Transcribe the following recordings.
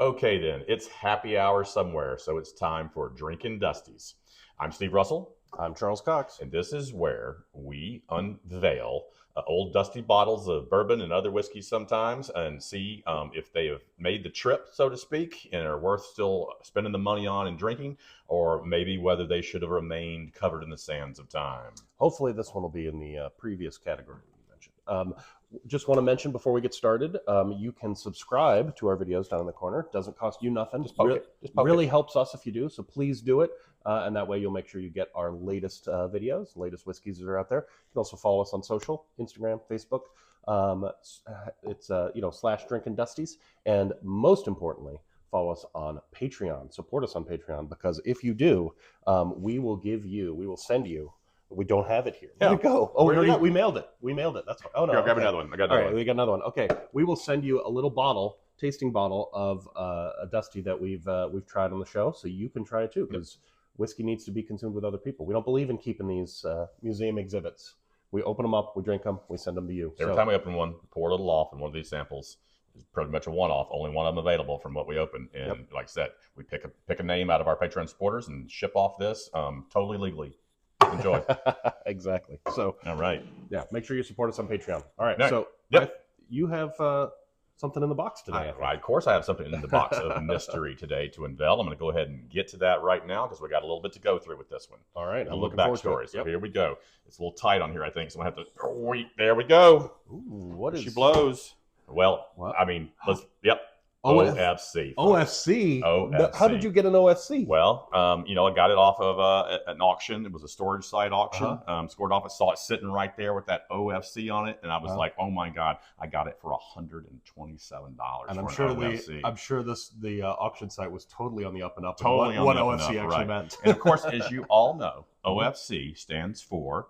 Okay, then, it's happy hour somewhere, so it's time for Drinkin' Dusties. I'm Steve Russell, I'm Charles Cox. and this is where we unveil old dusty bottles of bourbon and other whiskeys sometimes and see if they have made the trip, so to speak, and are worth still spending the money on and drinking, or maybe whether they should have remained covered in the sands of time. Hopefully this one will be in the previous category you mentioned. Just want to mention before we get started, you can subscribe to our videos down in the corner. Doesn't cost you nothing. Just poke it. Just poke really it. Helps us if you do, so please do it. And that way you'll make sure you get our latest videos, latest whiskeys that are out there. You can also follow us on social, Instagram, Facebook. It's /Drinkin' Dusties. And most importantly, follow us on Patreon. Support us on Patreon, because if you do, we will send you. We don't have it here. Yeah. Where'd it go? Oh, we mailed it. We mailed it. That's fine. Oh, no. Here, I'll grab okay. another one. I got All another right, one. we got another one. Okay, we will send you a little tasting bottle of a Dusty that we've tried on the show, so you can try it too, because whiskey needs to be consumed with other people. We don't believe in keeping these museum exhibits. We open them up, we drink them, we send them to you. Every time we open one, pour a little off in one of these samples. It's pretty much a one-off. Only one of them available from what we open. And like I said, we pick a name out of our Patreon supporters and ship off this totally legally. Enjoy. Exactly. So, all right. Yeah, make sure you support us on Patreon. All right. Right. So, you have something in the box today. Of course, I have something in the box of mystery today to unveil. I'm going to go ahead and get to that right now because we got a little bit to go through with this one. All right. A I'm little looking forward to backstory. it. So here we go. It's a little tight on here, I think. So I have to. Wait, there we go. Ooh, what is she blows? Well, what? I mean, O.F.C. O.F.C. O.F.C. How did you get an O.F.C.? Well, I got it off of an auction. It was a storage site auction. Scored off. I saw it sitting right there with that O.F.C. on it, and I was like, "Oh my god!" I got it for $127. And I'm sure the auction site was totally on the up and up. Totally what on the O.F.C. up and up, actually right. meant. And of course, as you all know, O.F.C. stands for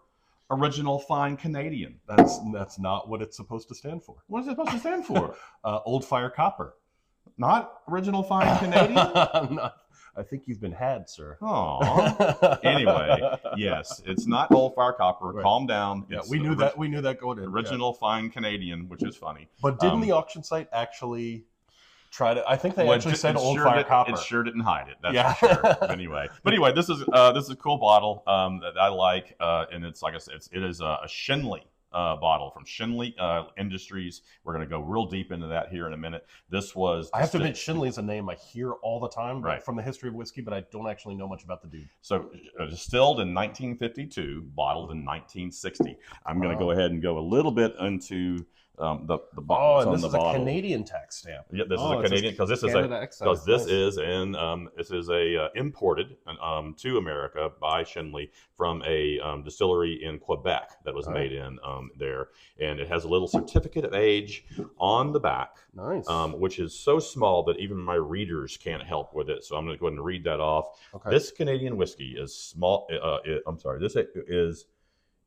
Original Fine Canadian. That's not what it's supposed to stand for. What is it supposed to stand for? Old Fire Copper. Not Original Fine Canadian? I think you've been had, sir. Oh. Anyway, yes, it's not Old Fire Copper. Right. Calm down. Yeah, we knew that going in. Original Fine Canadian, which is funny. But didn't the auction site actually try to? I think they actually said Old Fire Copper. It sure didn't hide it. That's for sure. Anyway, this is a cool bottle that I like, and it's like I said, it is a Shenley bottle from Shenley Industries. We're going to go real deep into that here in a minute. I have to admit, Shenley is a name I hear all the time from the history of whiskey, but I don't actually know much about the dude. So distilled in 1952, bottled in 1960. I'm going to go ahead and go a little bit into the bottle. Oh, and this is a Canadian tax stamp. Yeah, this is a Canadian because this is imported to America by Shenley from a distillery in Quebec that was made in there, and it has a little certificate of age on the back. Nice. Which is so small that even my readers can't help with it. So I'm going to go ahead and read that off. Okay. This Canadian whiskey is small. This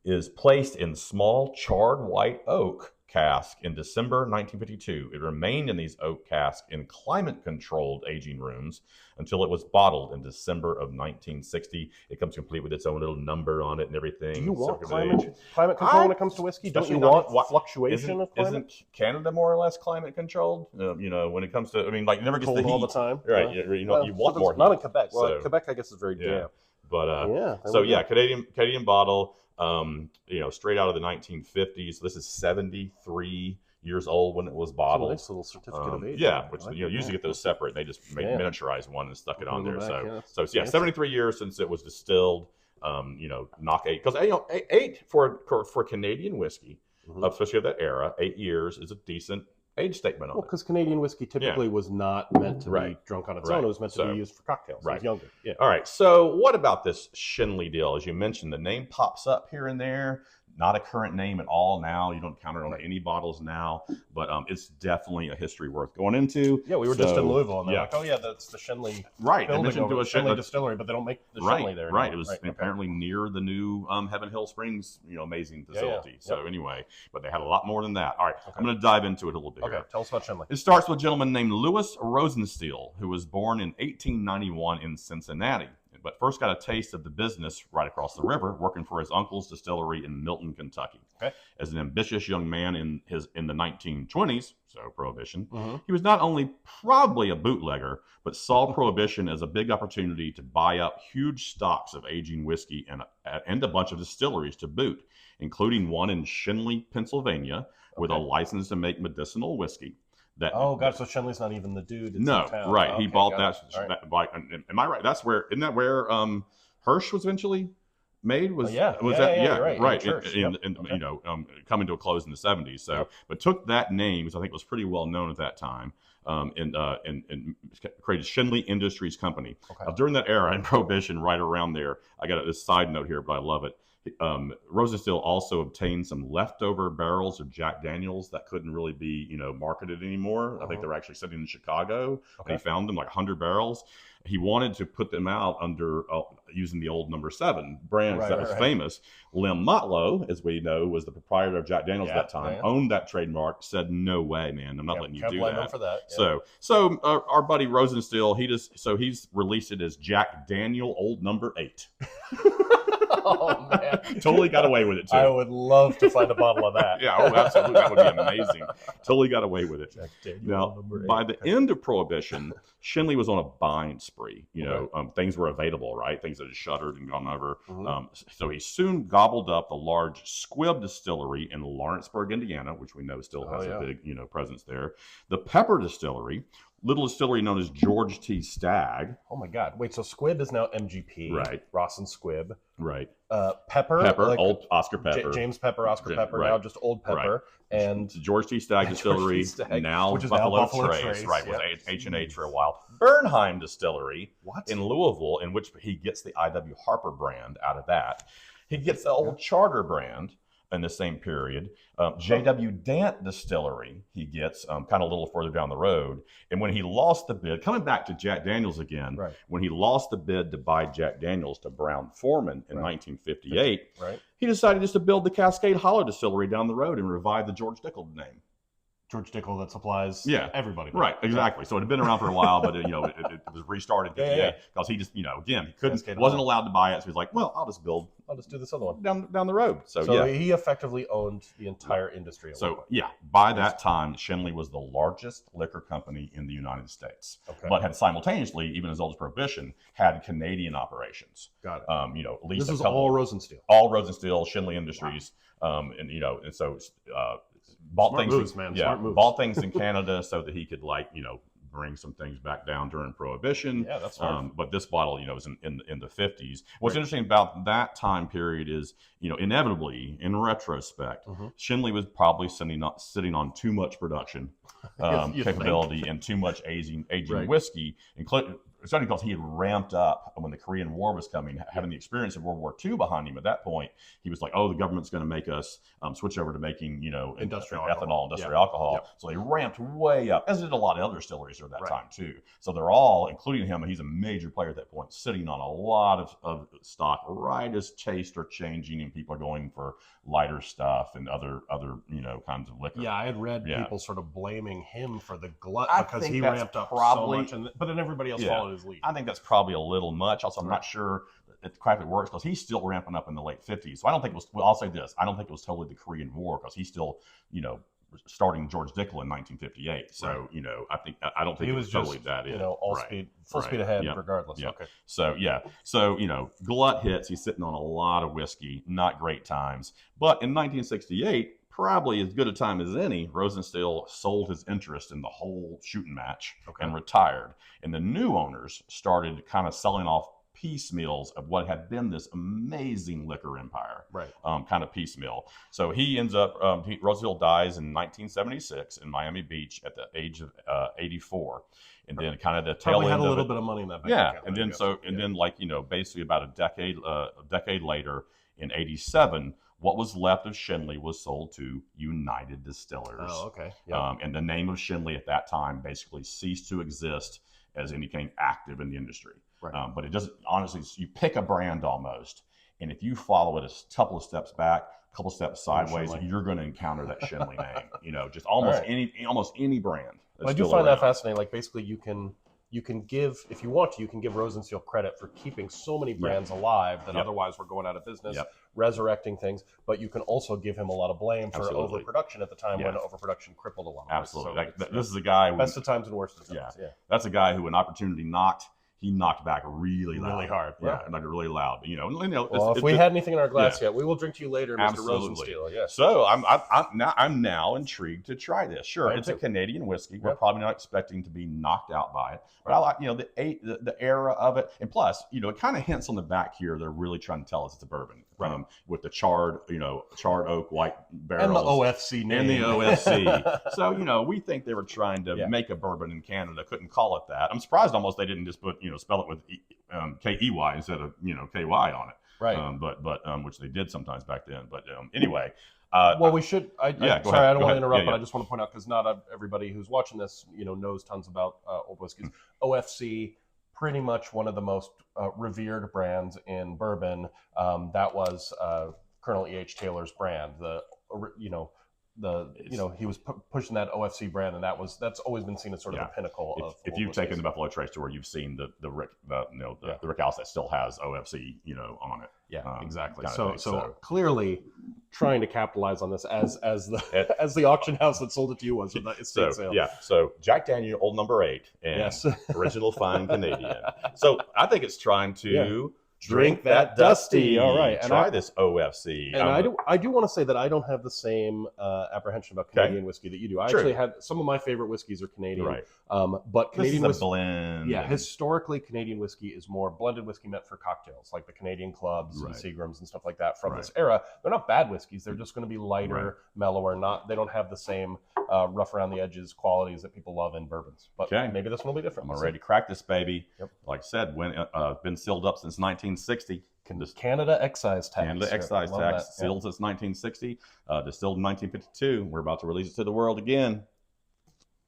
is placed in small charred white oak cask in December 1952. It remained in these oak casks in climate-controlled aging rooms until it was bottled in December of 1960. It comes complete with its own little number on it and everything. Do you want climate control when it comes to whiskey? Don't you want fluctuation of climate? Isn't Canada more or less climate-controlled? When it comes to, it never gets cold the heat. all the time. Right. You want more heat. Not in Quebec. Well, Quebec, I guess, is very damp. But Canadian bottle. Straight out of the 1950s. This is 73 years old when it was bottled. Nice little certificate of age. Yeah, which usually get those separate. They just miniaturized one and stuck it on there. 73 years since it was distilled. Knock 8 because 8 for Canadian whiskey, especially of that era. 8 years is a decent age statement on it. Because Canadian whiskey typically was not meant to be drunk on its own. It was meant to be used for cocktails. It was younger. Yeah. All right. So what about this Shenley deal? As you mentioned, the name pops up here and there. Not a current name at all now. You don't count it on any bottles now, but it's definitely a history worth going into. Yeah, we were just in Louisville, and they're like, "Oh yeah, that's the Shenley." Right, they mentioned to a Shenley distillery, but they don't make the Shenley there. Right, it was apparently near the new Heaven Hill Springs, amazing facility. So anyway, but they had a lot more than that. All right, I'm going to dive into it a little bit. Okay, tell us about Shenley. It starts with a gentleman named Louis Rosenstiel, who was born in 1891 in Cincinnati. but first got a taste of the business right across the river, working for his uncle's distillery in Milton, Kentucky. Okay. As an ambitious young man in the 1920s, so Prohibition, Mm-hmm. he was not only probably a bootlegger, but saw Prohibition as a big opportunity to buy up huge stocks of aging whiskey and a bunch of distilleries to boot, including one in Shenley, Pennsylvania, with a license to make medicinal whiskey. Oh, God, so Shenley's not even the dude. It's No, in town. right. Okay, He bought that. Right. Am I right? Isn't that where Hirsch was eventually made? Was Yeah, you're right. right. Church. You know, coming to a close in the 70s. So, but took that name, which I think was pretty well known at that time, and created Shenley Industries Company. Okay. Now, during that era in Prohibition, right around there, I got this side note here, but I love it. Rosenstiel also obtained some leftover barrels of Jack Daniels that couldn't really be, marketed anymore. I think they were actually sitting in Chicago. Okay. And he found them, like 100 barrels. He wanted to put them out under using the old number 7 brands that was famous. Lem Motlow, as we know, was the proprietor of Jack Daniels at that time, owned that trademark, said, no way, man, I'm not letting you do that. For that. So our buddy Rosenstiel, he's released it as Jack Daniel Old Number 8. Oh, man. Totally got away with it, too. I would love to find a bottle of that. Yeah, absolutely. That would be amazing. Totally got away with it. Jack Daniel, now, by the end of Prohibition, Shenley was on a buying spree. Things were available, right? Things that had shuttered and gone over. Mm-hmm. So he soon gobbled up the large Squibb distillery in Lawrenceburg, Indiana, which we know still has a big, presence there. The Pepper Distillery, little distillery known as George T. Stagg. Oh my God! Wait, so Squibb is now MGP, right? Ross and Squibb, right? Pepper, like old Oscar Pepper, James Pepper, Oscar Pepper, now just Old Pepper, and George T. Stagg Distillery, now which is Buffalo now Trace, right? Was H&H for a while. Bernheim Distillery in Louisville, in which he gets the I.W. Harper brand out of that. He gets the old Charter brand in the same period. J.W. Dant Distillery he gets kind of a little further down the road. And when he lost the bid, coming back to Jack Daniels again, when he lost the bid to buy Jack Daniels to Brown Forman in 1958, he decided just to build the Cascade Hollow Distillery down the road and revive the George Dickel name. George Dickel that supplies everybody. Right, exactly. So it had been around for a while, but it was restarted because he just, again, he wasn't allowed to buy it. So he's like, well, I'll just do this other one down the road. So he effectively owned the entire industry. By that time, Shenley was the largest liquor company in the United States, but had simultaneously, even as old as Prohibition, had Canadian operations. Got it. At least this was all Rosenstiel. All Rosenstiel, Shenley Industries, and so. Bought bought things in Canada so that he could bring some things back down during Prohibition. Yeah, that's smart. But this bottle, was in the 50s. What's interesting about that time period is, inevitably, in retrospect, Shenley was probably sitting on too much production capability and too much aging whiskey, including. Certainly because he had ramped up when the Korean War was coming, having the experience of World War II behind him. At that point, he was like, "Oh, the government's going to make us switch over to making, industrial alcohol." Yep. So they ramped way up, as did a lot of other distilleries during that time too. So they're all, including him, and he's a major player at that point, sitting on a lot of stock right as tastes are changing and people are going for lighter stuff and other kinds of liquor. Yeah, I had read people sort of blaming him for the glut because he ramped up so much, but then everybody else followed his lead. I think that's probably a little much. Also, I'm not sure that quite works because he's still ramping up in the late 50s. So I don't think it was. Well, I'll say this: I don't think it was totally the Korean War because he's still, starting George Dickel in 1958. So I don't think it was totally that. Full speed ahead, regardless. Yeah. So glut hits. He's sitting on a lot of whiskey. Not great times. But in 1968. Probably as good a time as any, Rosenstiel sold his interest in the whole shooting match and retired. And the new owners started kind of selling off piecemeals of what had been this amazing liquor empire, kind of piecemeal. So he ends up, Rosenstiel dies in 1976 in Miami Beach at the age of 84. And then kind of the tail end had a of little it. bit of money in that bank account. And then basically about a decade later in 87, what was left of Shenley was sold to United Distillers. Oh, okay. Yep. And the name of Shenley at that time basically ceased to exist as anything active in the industry. Right. But it doesn't, honestly, you pick a brand almost, and if you follow it a couple of steps back, a couple of steps sideways, you're going to encounter that Shenley name. Just almost any brand. I do find that fascinating. Like basically you can you can give, if you want to, you can give Rosensteel credit for keeping so many brands alive that otherwise were going out of business, resurrecting things. But you can also give him a lot of blame for overproduction at the time when overproduction crippled a lot of Absolutely. So this is a guy. Best of times and worst of times. That's a guy who, an opportunity knocked. He knocked back really hard, like really loud. Well, if we had anything in our glass yet, we will drink to you later, Mr. Rosensteel. Yes. So I'm now intrigued to try this. Sure, it's a Canadian whiskey. We're probably not expecting to be knocked out by it, but I like the era of it, and plus it kind of hints on the back here. They're really trying to tell us it's a bourbon, with the charred oak white barrels and the O.F.C. name and the O.F.C. So we think they were trying to make a bourbon in Canada. Couldn't call it that. I'm surprised almost they didn't just put spell it with K-E-Y instead of K-Y on it, right? But which they did sometimes back then. But anyway, well, we should. Sorry, I don't want to interrupt, but I Yeah. just want to point out, because not everybody who's watching this knows tons about old whiskeys. O.F.C. pretty much one of the most revered brands in bourbon. That was Colonel E.H. Taylor's brand. He was pushing that O.F.C. brand, and that's always been seen as sort of the pinnacle of. If you've taken the Buffalo Trace tour, you've seen the Rick House that still has O.F.C. on it. Yeah, exactly. So clearly trying to capitalize on this as the auction house that sold it to you was. So Jack Daniel Old Number 8 and original fine Canadian. So I think it's trying to. Drink that dusty. All right, and try this O.F.C. And I do want to say that I don't have the same apprehension about Canadian whiskey that you do. I actually have some of my favorite whiskeys are Canadian, right? But Canadian whiskey blend. Yeah, historically Canadian whiskey is more blended whiskey meant for cocktails, like the Canadian Clubs and Seagrams and stuff like that from this era. They're not bad whiskeys. They're just going to be lighter, mellower. They don't have the same rough around the edges qualities that people love in bourbons. But maybe this one will be different. I'm ready to crack this baby. Yep. Like I said, been sealed up since 1960. Canada excise tax. Canada excise tax, sealed since 1960, distilled in 1952. We're about to release it to the world again.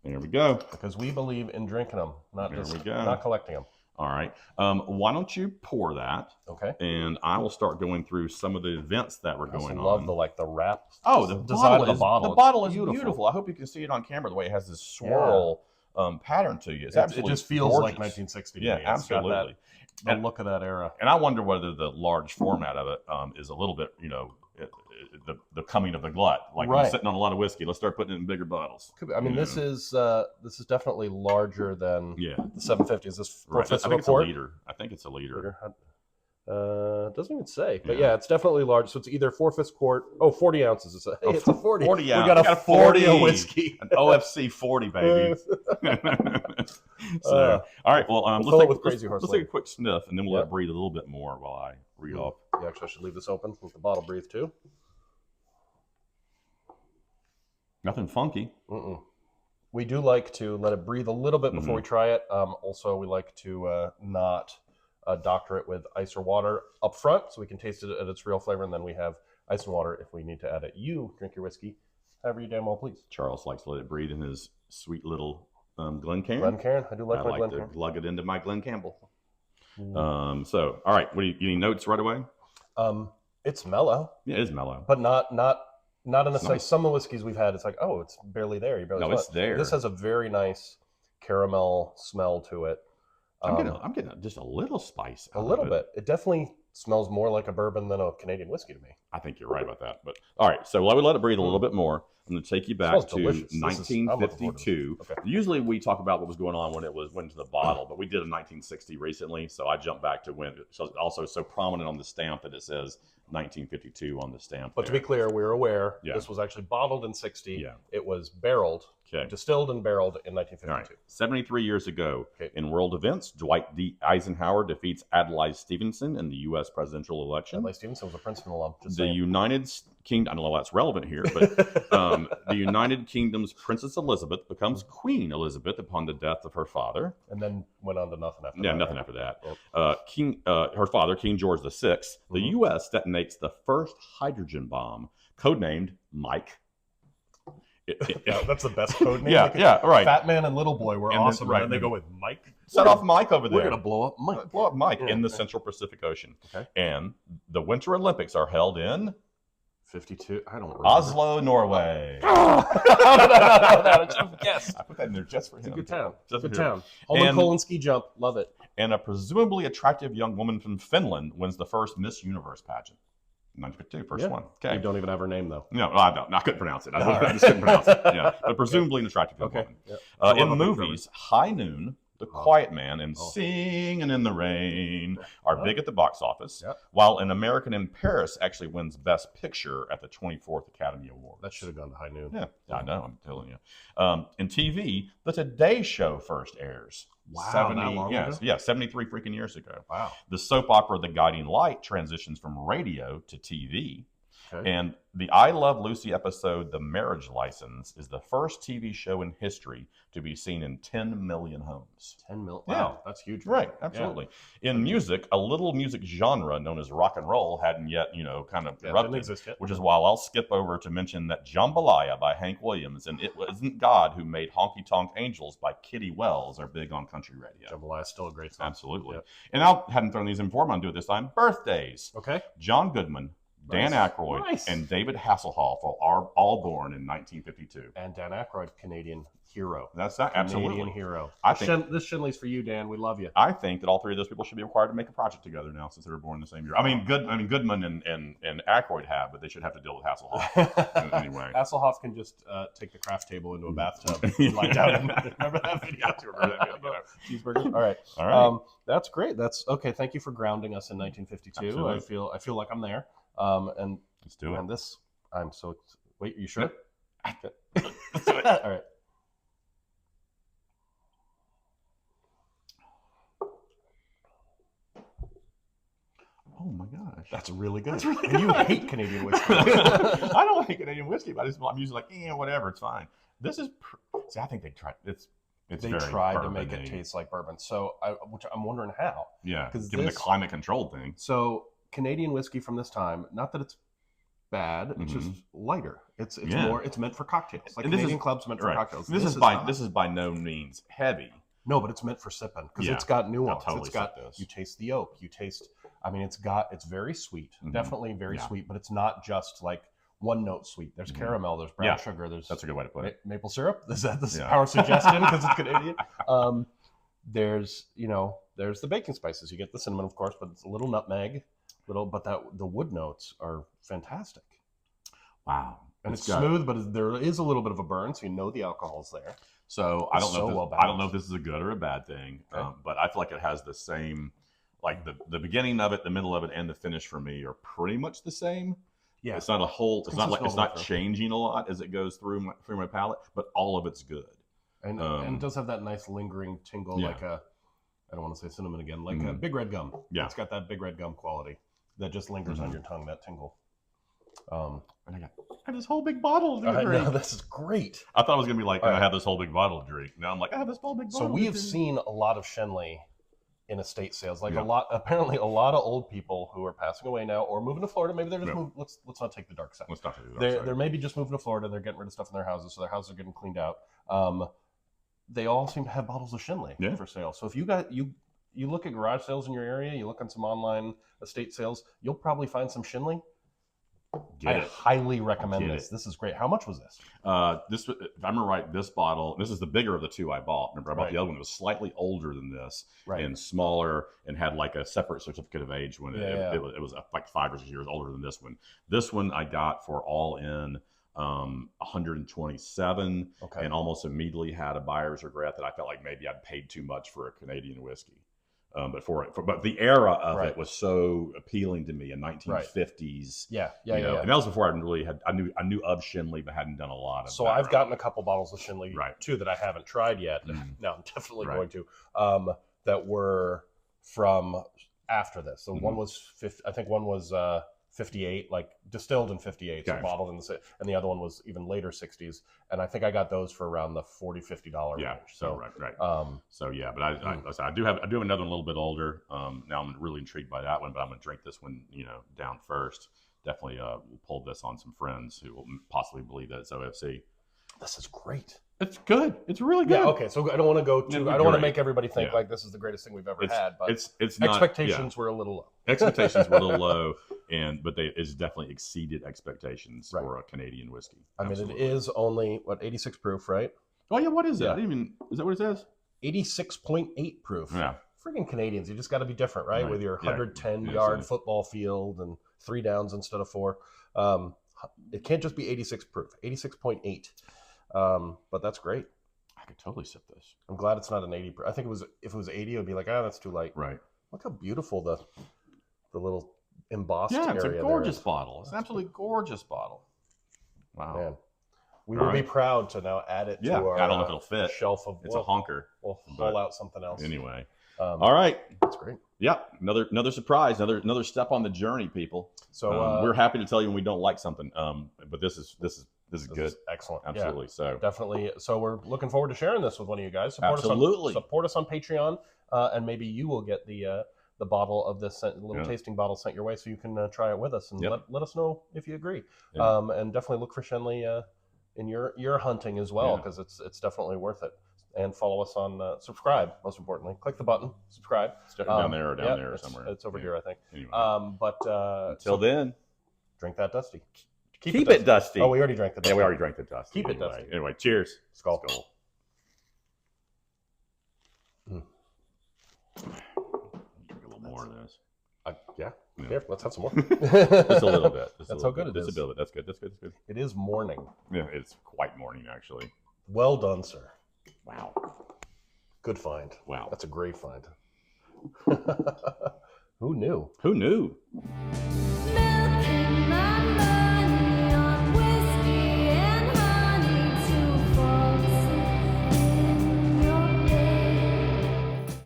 There we go. Because we believe in drinking them, not collecting them. All right. Why don't you pour that? Okay. And I will start going through some of the events that were going on. I love the wrap. Oh, the design of the bottle. The bottle is beautiful. I hope you can see it on camera. The way it has this swirl pattern to you. It just feels like 1960. Yeah, absolutely. The look of that era. And I wonder whether the large format of it is a little bit, the coming of the glut. Like I'm sitting on a lot of whiskey. Let's start putting it in bigger bottles. I mean, this is definitely larger than the 750. Is this I think it's a liter. I think it's a liter. It doesn't even say, but it's definitely large. So it's either 4/5 quart. 40 ounces. It's a 40. 40 ounce. We got a 40 of whiskey. An O.F.C. 40, baby. All right. Well, let's take a quick sniff, and then we'll let it breathe a little bit more while I read off. Yeah, actually, I should leave this open. Let the bottle breathe too. Nothing funky. We do like to let it breathe a little bit before we try it. Also, we like to not doctor it with ice or water up front, so we can taste it at its real flavor, and then we have ice and water if we need to add it. You drink your whiskey however you damn well please. Charles likes to let it breathe in his sweet little Glencairn. Glencairn, I do like my Glencairn. I like to lug it into my Glen Campbell. So, all right, what do you any notes right away? It's mellow. Yeah, it is mellow, but not in the sense. Some of the whiskeys we've had, it's like, oh, it's barely there. It's there. This has a very nice caramel smell to it. I'm getting just a little spice. A little bit. It definitely smells more like a bourbon than a Canadian whiskey to me. I think you're right about that. But all right, so while we let it breathe a little bit more, I'm going to take you back to 1952. Okay. Usually we talk about what was going on when it went to the bottle, but we did a 1960 recently, so I jumped back to when it's also so prominent on the stamp that it says 1952 on the stamp. But to be clear, we're aware this was actually bottled in 60. Yeah. It was barreled, distilled and barreled in 1952. Right. 73 years ago, in world events, Dwight D. Eisenhower defeats Adlai Stevenson in the U.S. presidential election. Adlai Stevenson was a Princeton alum. The United Kingdom, I don't know why that's relevant here, but the United Kingdom's Princess Elizabeth becomes Queen Elizabeth upon the death of her father. And then went on to nothing after that. Yeah, nothing after that. Her father, King George VI, the U.S. detonates the first hydrogen bomb, codenamed Mike. That's the best code name. Right. Fat Man and Little Boy were awesome. Right. And they go with Mike. Set off Mike over there. We're going to blow up Mike. In the Central Pacific Ocean. Okay. And the Winter Olympics are held in 52. I don't remember. Oslo, Norway. Oh! How did I know that? I should have guessed. I put that in there just for him. It's a good town. Just Good for him. town. Holmenkollen ski jump. Love it. And a presumably attractive young woman from Finland wins the first Miss Universe pageant. 1952, first one. Okay. You don't even have her name, though. No, I don't. I couldn't pronounce it. I just couldn't pronounce it. Yeah, but presumably an attractive young woman. Yep. In movies, High Noon, The Quiet Man, and Singing in the Rain are big at the box office, while An American in Paris actually wins Best Picture at the 24th Academy Awards. That should have gone to High Noon. Yeah, I know. I'm telling you. In TV, The Today Show first airs. Wow, 70, that long ago? Yeah, 73 freaking years ago. Wow. The soap opera The Guiding Light transitions from radio to TV. Okay. And the I Love Lucy episode, The Marriage License, is the first TV show in history to be seen in 10 million homes. 10 million? Yeah. Wow, that's huge. Right, absolutely. Yeah. In music, a little music genre known as rock and roll hadn't yet, kind of erupted, didn't exist yet. which is why I'll skip over to mention that Jambalaya by Hank Williams and It Wasn't God Who Made Honky Tonk Angels by Kitty Wells are big on country radio. Jambalaya is still a great song. Absolutely. Yep. And I hadn't thrown these in before, but I'm going to do it this time. Birthdays. Okay. John Goodman, Dan Aykroyd, Nice. and David Hasselhoff are all born in 1952. And Dan Aykroyd, Canadian hero. That's that. Absolutely. Canadian hero. I think this Shinley's for you, Dan. We love you. I think that all three of those people should be required to make a project together now, since they were born the same year. I mean, Goodman and Aykroyd have, but they should have to deal with Hasselhoff anyway. Hasselhoff can just take the craft table into a bathtub and lie down. And remember that video? I do remember that video. Cheeseburger. All right. All right. That's great. That's okay. Thank you for grounding us in 1952. Absolutely. I feel like I'm there. And Let's do it. And this, I'm so. Wait, you sure? Let's do it. All right. Oh my gosh. That's really good. That's really and you good. hate Canadian whiskey. I don't hate Canadian whiskey, but I'm usually like, whatever, it's fine. This is, see, I think they tried, it's They very tried to make bourbon-y. it taste like bourbon. So, which I'm wondering how. Yeah, 'Cause given this- the climate control thing. So, Canadian whiskey from this time, not that it's bad, it's just lighter. It's more. It's meant for cocktails. Like And this Canadian is- clubs meant for Right. cocktails. This is by no means heavy. no, but it's meant for sipping because Yeah. it's got nuance. I'll totally It's got sip this. you taste the oak. You taste. I mean, it's very sweet. Mhm. Definitely very Yeah. sweet, but it's not just like one note sweet. There's Mhm. caramel. There's brown Yeah. sugar. There's That's a good way to put it. maple syrup. Is that the Yeah. power suggestion because it's Canadian? There's there's the baking spices. You get the cinnamon, of course, but it's a little nutmeg, but the wood notes are fantastic. Wow. And it's smooth, but there is a little bit of a burn, so you know the alcohol's there. So I don't So know. well I don't know if this is a good or a bad thing, Okay. but I feel like it has the same, like the beginning of it, the middle of it, and the finish for me are pretty much the same. Yeah, It's not a whole. It's not like it's consistent all not the way changing a lot as it goes through my palate, but all of it's good. and it does have that nice lingering tingle, Yeah. like I don't want to say cinnamon again, like a Mhm. big red gum. Yeah. It's got that big red gum quality that just lingers on your tongue, that tingle. And I got this whole big bottle to I drink. know, this is great. I thought it was gonna be like, All I right. have this whole big bottle to drink. Now I'm like, I have this whole big bottle. So we to have drink. seen a lot of Shenley in estate sales, like Yeah. apparently a lot of old people who are passing away now or moving to Florida. Maybe they're just Yeah. moving. Let's not take the dark side. Let's not do that. They're maybe just moving to Florida. They're getting rid of stuff in their houses, so their houses are getting cleaned out. They all seem to have bottles of Shenley Yeah. for sale. So if you look at garage sales in your area, you look on some online estate sales, you'll probably find some Shenley. Get I it. highly recommend Get this. it. This is great. How much was this? This, if I remember right, this bottle. This is the bigger of the two I bought. Remember, I bought Right. the other one. It was slightly older than this Right. and smaller, and had like a separate certificate of age when Yeah. it was like 5 or 6 years older than this one. This one I got for all in 127, Okay. and almost immediately had a buyer's regret that I felt like maybe I'd paid too much for a Canadian whiskey. But the era of Right. it was so appealing to me in 1950s. Yeah. You know, and that was before I really had. I knew of Shenley, but hadn't done a lot of. So that I've around. gotten a couple bottles of Shenley Right. too that I haven't tried yet. Mhm. Now I'm definitely Right. going to. That were from after this. So one was I think one was 58, like distilled in 58, so Okay. bottled in and the other one was even later 60s. And I think I got those for around the $40-50 Yeah. range. So right. So yeah, but I do have another one a little bit older. Now I'm really intrigued by that one, but I'm gonna drink this one, down first. Definitely pulled this on some friends who will possibly believe that it's O.F.C. This is great. It's good. It's really good. Yeah. Okay. So I don't want to go too. I don't want to Great. make everybody think Yeah. like this is the greatest thing we've ever had. But It's not, expectations were a little low. Expectations were a little low, but it's definitely exceeded expectations for a Canadian whiskey. I mean, it is only 86 proof, right? Oh yeah, what is it? I didn't even. Is that what it says? 86.8 proof. Yeah. Friggin' Canadians, you just got to be different, right? With your 110-yard football field and 3 downs instead of 4. It can't just be 86 proof. 86.8. But that's great. I could totally sip this. I'm glad it's not an 80 proof. I think if it was 80, it would be like, that's too light. Right. Look how beautiful the little embossed area. Yeah, it's a gorgeous bottle. It's an absolutely gorgeous bottle. Wow. Man. We will be proud to now add it to our I don't know if it'll fit. Shelf of. It's a honker. We'll haul out something else. Anyway. All right. That's great. Yeah. Another surprise. Another step on the journey, people. So we're happy to tell you when we don't like something. But this is good. Excellent. Absolutely. So definitely. So we're looking forward to sharing this with one of you guys. Support us on Patreon, and maybe you will get the bottle of this little tasting bottle sent your way, so you can try it with us and let us know if you agree. And definitely look for Shenley in your hunting as well, because it's definitely worth it. And follow us on subscribe. Most importantly, click the button, subscribe. It's definitely down there or down there somewhere. It's over here, I think. Anyway. But until then, drink that dusty. Keep it dusty. Oh, we already drank the dusty. Yeah, we already drank the dusty. Keep it dusty. Anyway, cheers. Skull. Drink a little more of this. Here, let's have some more. Just a little bit. That's how good it is. Just a little bit. That's good. That's good. It is morning. Yeah, it's quite morning, actually. Well done, sir. Wow. Good find. Wow. That's a great find. Who knew? Who knew? Milk in my